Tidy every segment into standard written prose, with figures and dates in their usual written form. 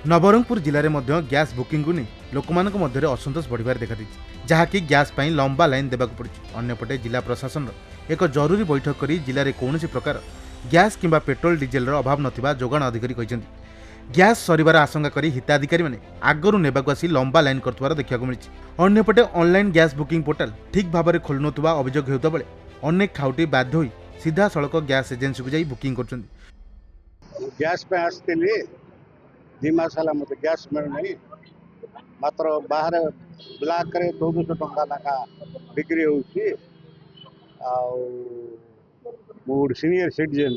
नवरंगपुर जिले में gas booking को नहीं लोकमानक मध्य असंतोष बढ़िबार देखा जहाँकि गैस पर लंबा लाइन देवाक पड़ी। अन्यपटे जिला प्रशासन एक जरूरी बैठक कर जिले में कौन प्रकार गैस किंबा पेट्रोल डीजेल अभाव नथिबा जोगाण अधिकारी कहते गैस सरिबार आशंका करी हिताधिकारी मैंने आगरू नेबाक आसी लंबा लाइन करथुवार देखा मिली। अन्यपटे ऑनलाइन गैस बुकिंग पोर्टाल ठीक भाव में खोलु नथुबा अभियोग हेउता बेले अनेक खाउटी बाध्य होई सीधा सड़क गैस एजेंसी को जाई बुकिंग करछन्ती। गैस पे आसती 2 मास है मत गैस मिलना मात्र बाहर ब्लैक 1400 टंका लेखा बिक्री हो सीनियर सिटीजन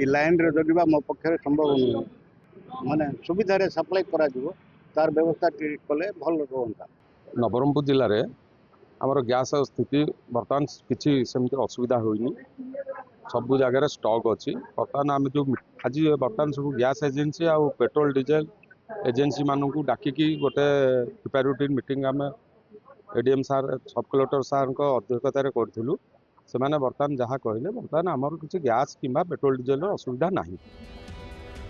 लाइन रे जगवा मो पक्षे संभव नुह माने सुविधा सप्लाई करा तार व्यवस्था कले भल रहता। नवरंगपुर जिले में आमर गैस स्थिति बर्तमान किसी सेमती असुविधा होनी सब जगह स्टॉक अच्छी। बर्तमान आम जो आज बर्तमान सब गैस एजेंसी आ पेट्रोल डीजेल एजेंसी मानू डाकिकी गोटे प्रिपेरेटरी मीटिंग आम एडीएम सार सब कलेक्टर सार अध्यक्षतार करूँ से बर्तमान जहाँ कहले बर्तमान आमर किसी गैस किंबा पेट्रोल डीजेल असुविधा ना।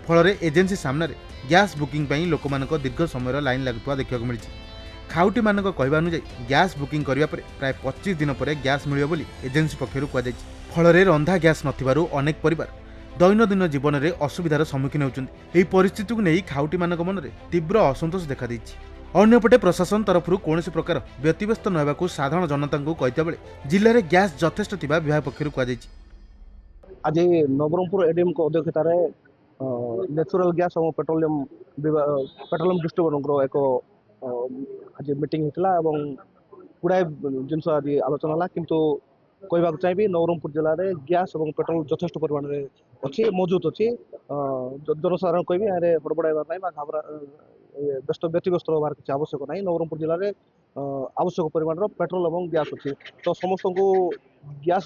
फल एजेंसी सामने गैस बुकिंग लोक दीर्घ समय लाइन लगुवा देखा मिली। खाउटी मानक कहवा अनुଯାयी गैस बुकिंग करने प्राय 25 दिन पर गैस मिले बोली एजेंसी पक्षर कहुई। फल रंधा गैस नथिबारु अनेक परिवार दैनंदिन जीवन में असुविधार सम्मुखीन होती। परिस्थिति को नहीं खाउटी मानक मन में तीव्र असंतोष देखा देइछि। अन्यपटे प्रशासन तरफ कौन प्रकार व्यतिव्यस्त नहेबाकू साधारण जनता को कहता बेले जिले में गैस यथेष्ट थिबा विभाग पक्षर कहुई। आज नवरंगपुर एडीएम को अध्यक्षतार नेचुरल गैस और पेट्रोलियम डिस्ट्रीब्यूटर एक आज मीटिंग होता गुड़ाए जिनस आज आलोचना है किंतु कहवाक चाहिए नवरंगपुर जिले में गैस और पेट्रोल यथेष्ट परिमाण में अच्छी मौजूद अच्छी। जनसाधारण कह हड़बड़ाइबार ना घाबरा व्यतिव्यस्त रहार किसी आवश्यक ना। नवरंगपुर जिले में आवश्यक परिमाण पेट्रोल और गैस अच्छी तो समस्त को गैस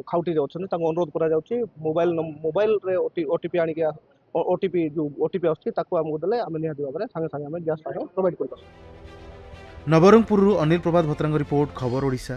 खाउटी अच्छा अनुरोध कर मोबाइल ओटीपी आने ओटीपी जो ओटीपी आमको देले आम निहाती भाव में सांगे सांगे गैस प्रोवाइड कर। नवरंगपुर अनिल प्रभात भत्रांग रिपोर्ट खबर ओडिशा।